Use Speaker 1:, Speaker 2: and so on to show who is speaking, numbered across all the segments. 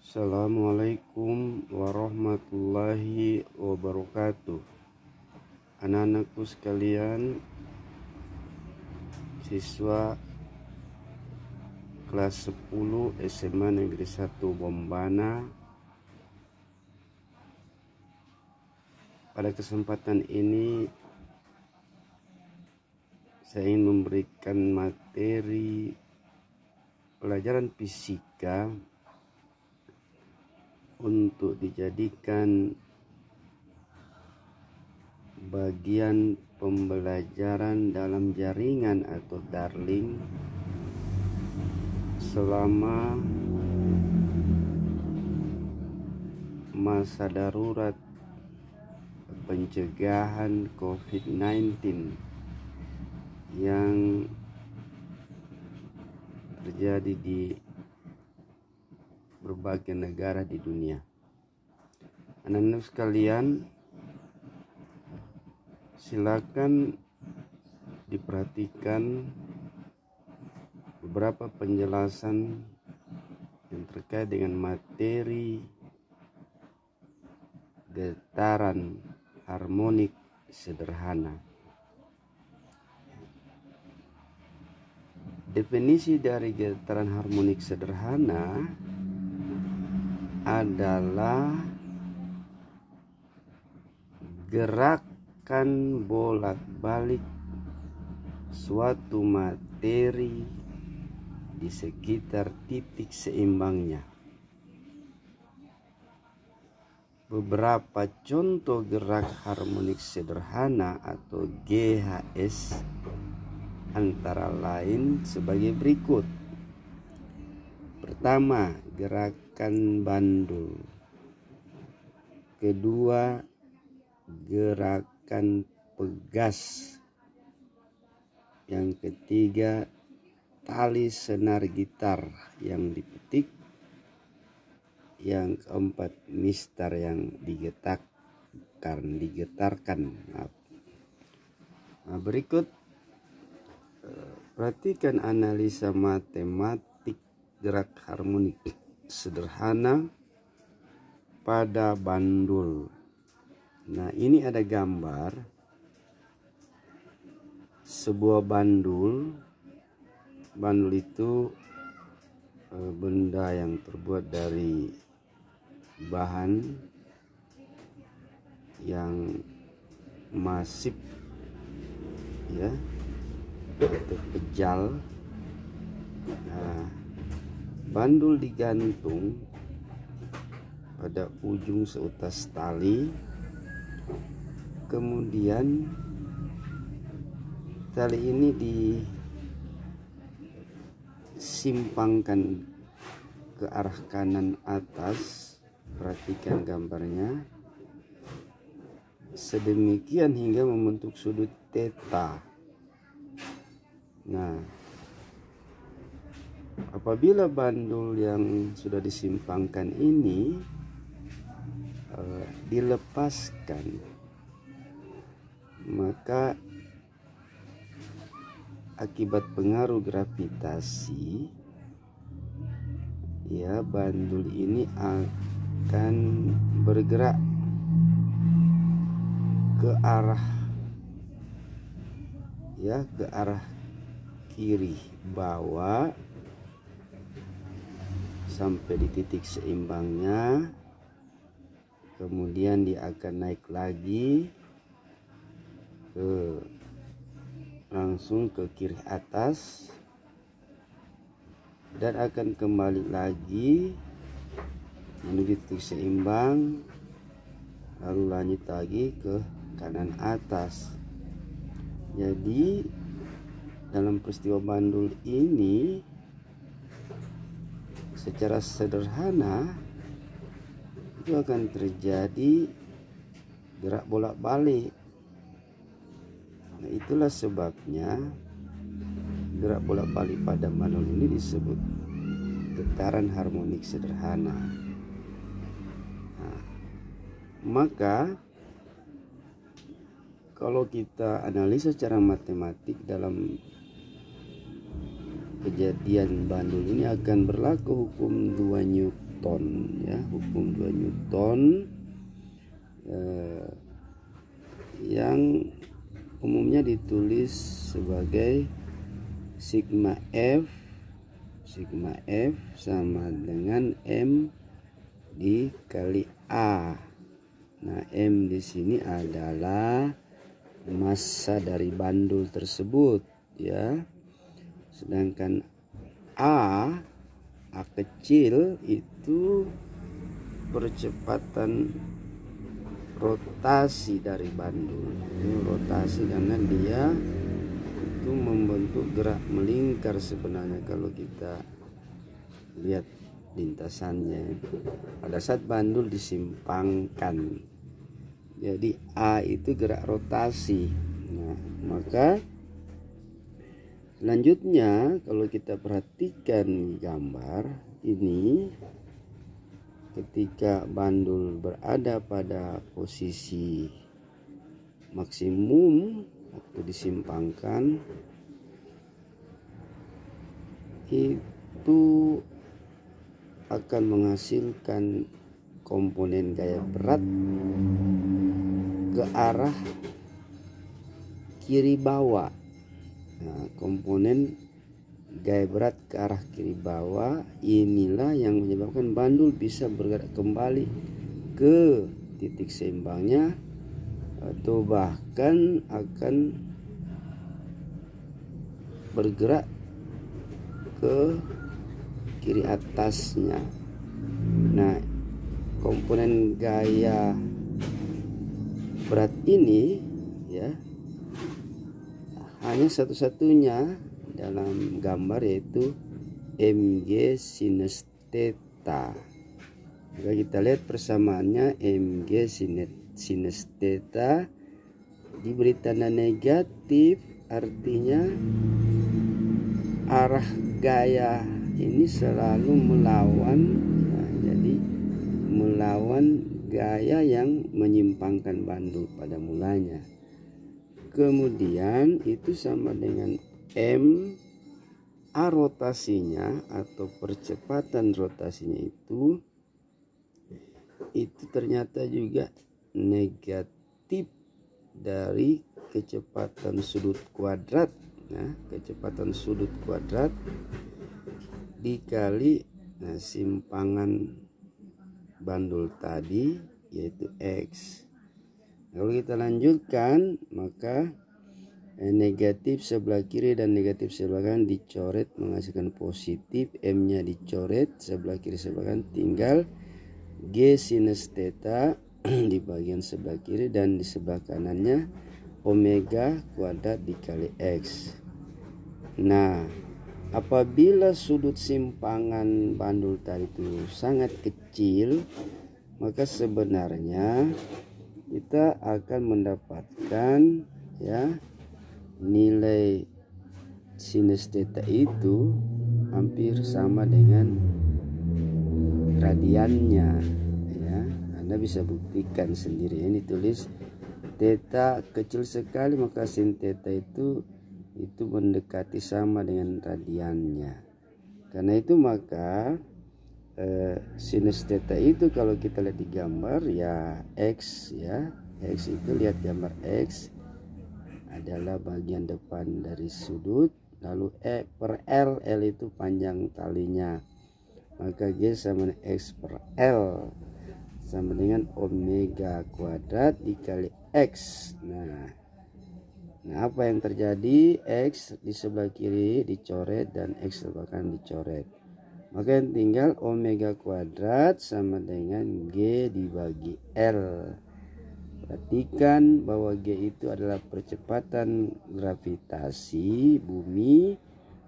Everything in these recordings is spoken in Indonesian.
Speaker 1: Assalamualaikum warahmatullahi wabarakatuh. Anak-anakku sekalian, siswa kelas 10 SMA Negeri 1 Bombana. Pada kesempatan ini saya ingin memberikan materi pelajaran fisika untuk dijadikan bagian pembelajaran dalam jaringan atau darling selama masa darurat pencegahan COVID-19 yang terjadi di berbagai negara di dunia. Anak-anak sekalian, silakan diperhatikan beberapa penjelasan yang terkait dengan materi getaran harmonik sederhana. Definisi dari getaran harmonik sederhana adalah gerakan bolak-balik suatu materi di sekitar titik seimbangnya. Beberapa contoh gerak harmonik sederhana atau GHS antara lain sebagai berikut. Pertama, gerakan bandul. Kedua, gerakan pegas. Yang ketiga, tali senar gitar yang dipetik. Yang keempat, mistar yang digetarkan. Nah, berikut perhatikan analisa matematik gerak harmonik sederhana pada bandul. Nah, ini ada gambar sebuah bandul. Bandul itu benda yang terbuat dari bahan yang masif, ya, atau pejal. Nah, bandul digantung pada ujung seutas tali, kemudian tali ini disimpangkan ke arah kanan atas. Perhatikan gambarnya, sedemikian hingga membentuk sudut theta. Nah, apabila bandul yang sudah disimpangkan ini dilepaskan, maka akibat pengaruh gravitasi, ya, bandul ini akan bergerak ke arah kiri bawah sampai di titik seimbangnya. Kemudian dia akan naik lagi langsung ke kiri atas dan akan kembali lagi menuju titik seimbang, lalu lanjut lagi ke kanan atas. Jadi dalam peristiwa bandul ini secara sederhana itu akan terjadi gerak bolak-balik. Nah, itulah sebabnya gerak bolak-balik pada bandul ini disebut getaran harmonik sederhana. Nah, maka kalau kita analisa secara matematik dalam kejadian bandul ini akan berlaku hukum 2 Newton Newton ya, hukum 2 Newton yang umumnya ditulis sebagai sigma F sama dengan M dikali A. Nah, M di sini adalah massa dari bandul tersebut ya. Sedangkan A kecil itu percepatan rotasi dari bandul. Ini rotasi karena dia itu membentuk gerak melingkar sebenarnya kalau kita lihat lintasannya pada saat bandul disimpangkan. Jadi A itu gerak rotasi. Nah, maka selanjutnya kalau kita perhatikan gambar ini, ketika bandul berada pada posisi maksimum atau disimpangkan, itu akan menghasilkan komponen gaya berat ke arah kiri bawah. Nah, komponen gaya berat ke arah kiri bawah inilah yang menyebabkan bandul bisa bergerak kembali ke titik seimbangnya atau bahkan akan bergerak ke kiri atasnya. Nah, komponen gaya berat ini ya hanya satu-satunya dalam gambar, yaitu mg sinus theta. Jika kita lihat persamaannya, mg sinus theta diberi tanda negatif, artinya arah gaya ini selalu melawan ya, jadi melawan gaya yang menyimpangkan bandul pada mulanya. Kemudian itu sama dengan M A rotasinya atau percepatan rotasinya itu ternyata juga negatif dari kecepatan sudut kuadrat. Nah, kecepatan sudut kuadrat dikali simpangan bandul tadi, yaitu X. Kalau kita lanjutkan, maka negatif sebelah kiri dan negatif sebelah kanan dicoret menghasilkan positif, M nya dicoret sebelah kiri sebelah kanan, tinggal G sinus theta di bagian sebelah kiri dan di sebelah kanannya omega kuadrat dikali X. Nah, apabila sudut simpangan bandul tadi itu sangat kecil, maka sebenarnya kita akan mendapatkan ya nilai sinus theta itu hampir sama dengan radiannya ya. Anda bisa buktikan sendiri. Ini tulis theta kecil sekali, maka sin theta itu mendekati sama dengan radiannya. Karena itu maka sinus theta itu kalau kita lihat di gambar ya X ya, X itu lihat gambar X adalah bagian depan dari sudut, lalu E per L itu panjang talinya, maka G sama dengan X per L sama dengan omega kuadrat dikali X. Nah, apa yang terjadi? X di sebelah kiri dicoret dan X sebelah kanan dicoret. Maka yang tinggal omega kuadrat sama dengan G dibagi L. Perhatikan bahwa G itu adalah percepatan gravitasi bumi,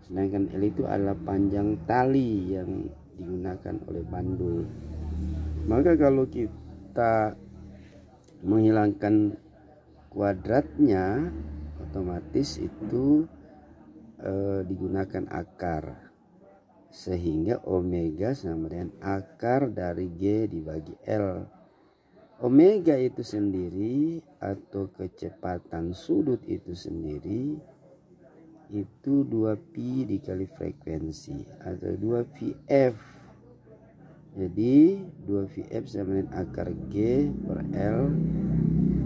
Speaker 1: sedangkan L itu adalah panjang tali yang digunakan oleh bandul. Maka kalau kita menghilangkan kuadratnya, otomatis itu digunakan akar, sehingga omega sama dengan akar dari G dibagi L. Omega itu sendiri atau kecepatan sudut itu sendiri itu 2pi dikali frekuensi atau 2pf Jadi 2VF sama dengan akar G per L,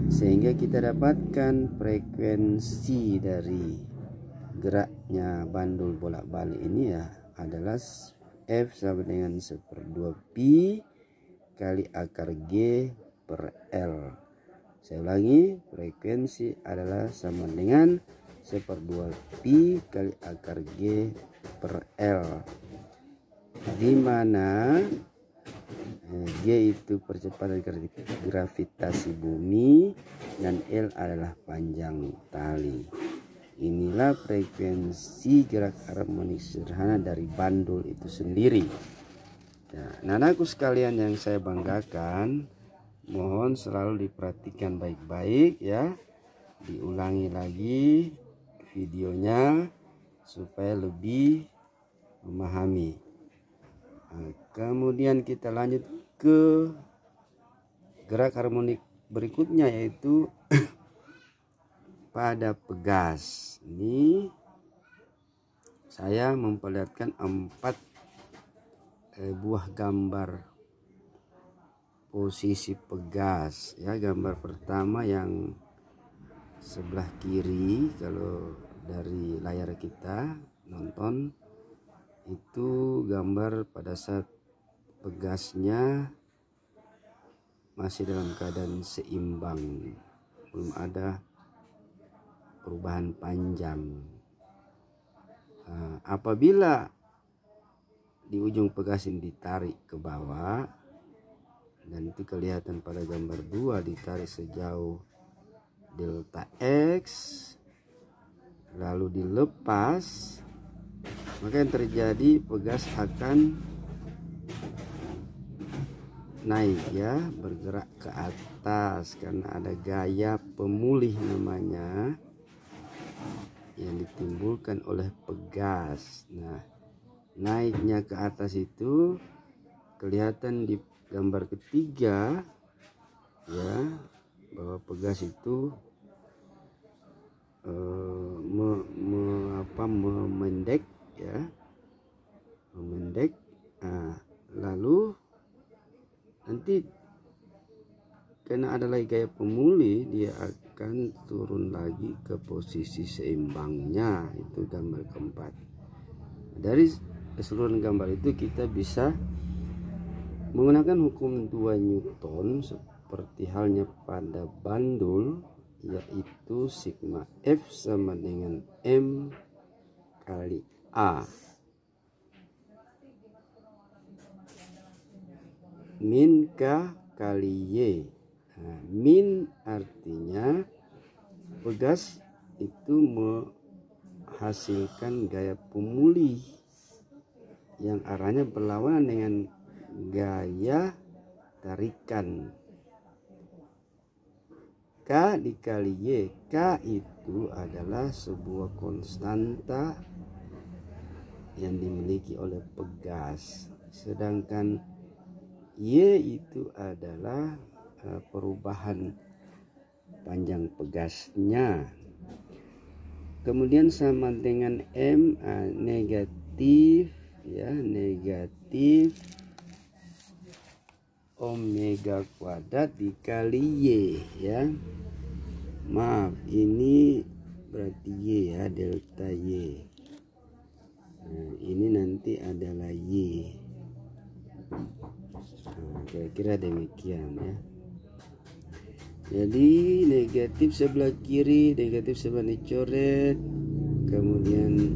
Speaker 1: sehingga kita dapatkan frekuensi dari geraknya bandul bolak-balik ini ya adalah F sama dengan 1/2 pi kali akar G per L. Saya ulangi, frekuensi adalah sama dengan 1/2 pi kali akar G per L, di mana G itu percepatan gravitasi bumi dan L adalah panjang tali. Inilah frekuensi gerak harmonik sederhana dari bandul itu sendiri. Nah, anakku sekalian yang saya banggakan, mohon selalu diperhatikan baik-baik ya. Diulangi lagi videonya supaya lebih memahami. Nah, kemudian kita lanjut ke gerak harmonik berikutnya, yaitu pada pegas. Ini saya memperlihatkan 4 buah gambar posisi pegas ya. Gambar pertama yang sebelah kiri, kalau dari layar kita nonton, itu gambar pada saat pegasnya masih dalam keadaan seimbang, belum ada perubahan panjang. Apabila di ujung pegas ini ditarik ke bawah, dan itu kelihatan pada gambar 2, ditarik sejauh delta X lalu dilepas, maka yang terjadi pegas akan naik ya, bergerak ke atas karena ada gaya pemulih namanya yang ditimbulkan oleh pegas. Nah, naiknya ke atas itu kelihatan di gambar ketiga ya, bahwa pegas itu memendek ya, memendek. Nah, lalu nanti karena ada lagi gaya pemulih, dia akan turun lagi ke posisi seimbangnya. Itu gambar keempat. Dari keseluruhan gambar itu kita bisa menggunakan hukum 2 Newton seperti halnya pada bandul, yaitu sigma F sama dengan M kali A min K kali Y. Nah, min artinya pegas itu menghasilkan gaya pemulih yang arahnya berlawanan dengan gaya tarikan. K dikali Y. K itu adalah sebuah konstanta yang dimiliki oleh pegas, sedangkan Y itu adalah perubahan panjang pegasnya. Kemudian sama dengan M, negatif ya, negatif omega kuadrat dikali Y ya. Maaf, ini berarti Y ya, delta Y. Nah, ini nanti adalah Y. Nah, kira-kira demikian ya. Jadi negatif sebelah kiri, negatif sebelah dicoret, kemudian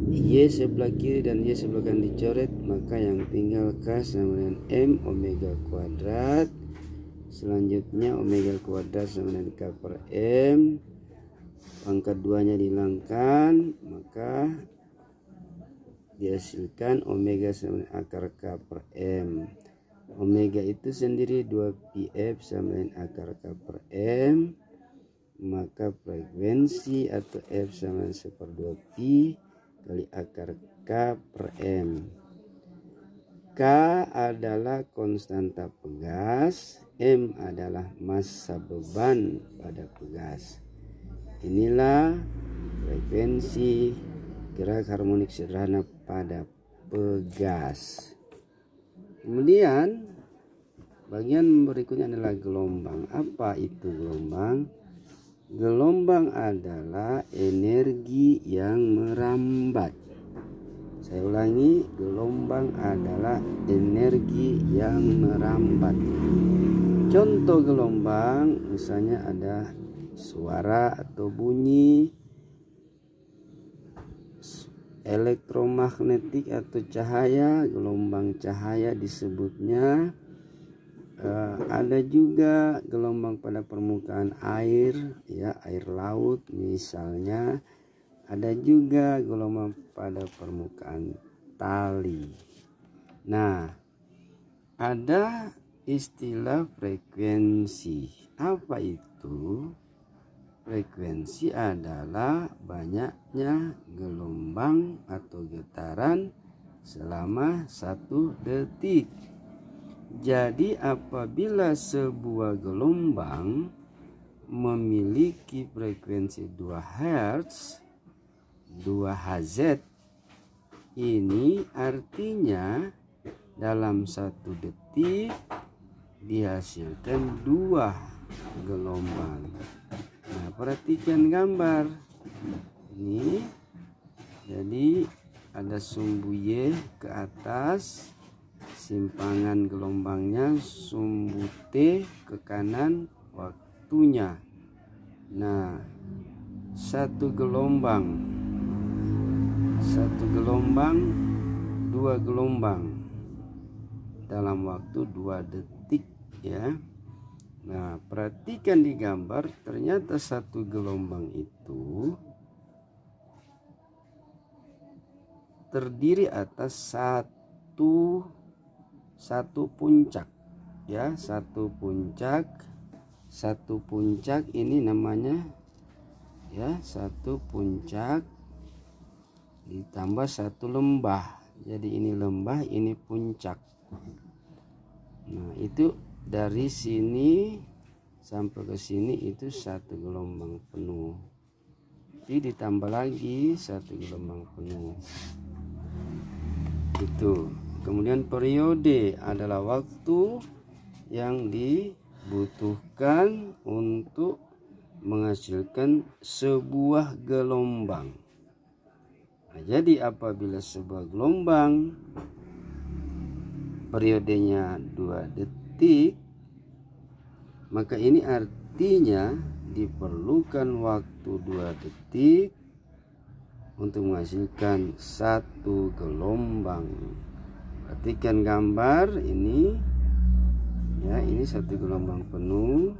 Speaker 1: Y sebelah kiri dan Y sebelah kanan dicoret, maka yang tinggal K sama dengan M omega kuadrat. Selanjutnya omega kuadrat sama dengan K per M, pangkat 2-nya dihilangkan, maka dihasilkan omega sama dengan akar K per M. Omega itu sendiri 2πf sama dengan akar K per M, maka frekuensi atau F sama dengan 1/2 pi kali akar K per M. K adalah konstanta pegas, M adalah massa beban pada pegas. Inilah frekuensi gerak harmonik sederhana pada pegas. Kemudian bagian berikutnya adalah gelombang. Apa itu gelombang? Gelombang adalah energi yang merambat. Saya ulangi, gelombang adalah energi yang merambat. Contoh gelombang misalnya ada suara atau bunyi, elektromagnetik atau cahaya, gelombang cahaya disebutnya. Ada juga gelombang pada permukaan air, ya, air laut misalnya. Ada juga gelombang pada permukaan tali. Nah, ada istilah frekuensi. Apa itu? Frekuensi adalah banyaknya gelombang atau getaran selama 1 detik. Jadi apabila sebuah gelombang memiliki frekuensi 2 Hz, 2 Hz, ini artinya dalam 1 detik dihasilkan 2 gelombang. Nah, perhatikan gambar ini. Jadi ada sumbu Y ke atas, simpangan gelombangnya, sumbu T ke kanan, waktunya. Nah, 1 gelombang, 2 gelombang dalam waktu 2 detik, ya. Nah, perhatikan di gambar, ternyata 1 gelombang itu terdiri atas satu puncak, ya, satu puncak ini namanya, ya, satu puncak ditambah 1 lembah. Jadi ini lembah, ini puncak. Nah, itu dari sini sampai ke sini itu 1 gelombang penuh. Jadi ditambah lagi 1 gelombang penuh. Itu. Kemudian periode adalah waktu yang dibutuhkan untuk menghasilkan sebuah gelombang. Nah, jadi apabila sebuah gelombang periodenya 2 detik, maka ini artinya diperlukan waktu 2 detik untuk menghasilkan 1 gelombang. Perhatikan gambar ini, ya, ini 1 gelombang penuh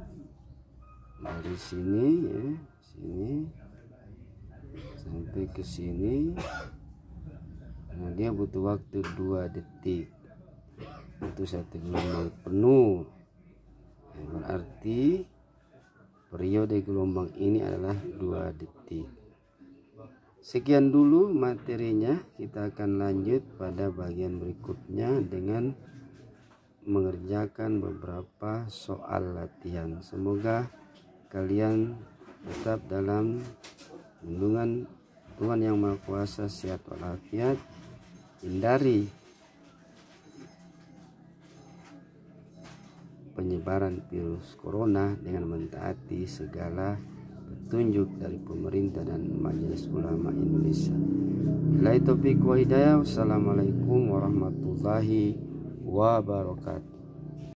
Speaker 1: dari sini, ya, sini sampai ke sini. Nah, dia butuh waktu 2 detik untuk 1 gelombang penuh. Nah, berarti periode gelombang ini adalah 2 detik. Sekian dulu materinya, kita akan lanjut pada bagian berikutnya dengan mengerjakan beberapa soal latihan. Semoga kalian tetap dalam lindungan Tuhan Yang Maha Kuasa, sehat walafiat, hindari penyebaran virus corona dengan mentaati segala petunjuk dari pemerintah dan Majelis Ulama Indonesia. Billahi taufiq wa hidayah. Wassalamualaikum warahmatullahi wabarakatuh.